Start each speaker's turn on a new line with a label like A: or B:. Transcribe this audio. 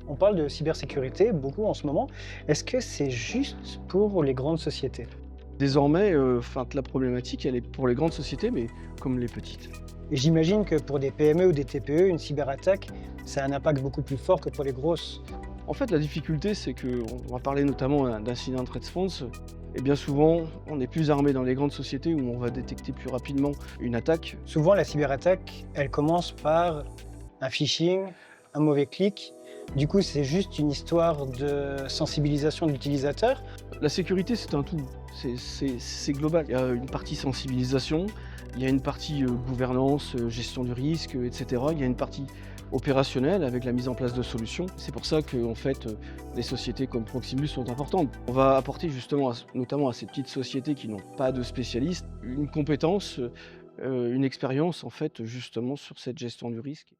A: On parle de cybersécurité beaucoup en ce moment. Est-ce que c'est juste pour les grandes sociétés?
B: Désormais, la problématique, elle est pour les grandes sociétés, mais comme les petites.
A: Et j'imagine que pour des PME ou des TPE, une cyberattaque, ça a un impact beaucoup plus fort que pour les grosses.
B: En fait, la difficulté, c'est qu'on va parler notamment d'incident response, et bien souvent, on est plus armé dans les grandes sociétés où on va détecter plus rapidement une attaque.
A: Souvent, la cyberattaque, elle commence par un phishing, un mauvais clic. Du coup, c'est juste une histoire de sensibilisation de l'utilisateur.
B: La sécurité, c'est un tout, c'est global. Il y a une partie sensibilisation, il y a une partie gouvernance, gestion du risque, etc. Il y a une partie opérationnelle avec la mise en place de solutions. C'est pour ça que en fait, les sociétés comme Proximus sont importantes. On va apporter justement, notamment à ces petites sociétés qui n'ont pas de spécialistes, une compétence, une expérience en fait justement sur cette gestion du risque.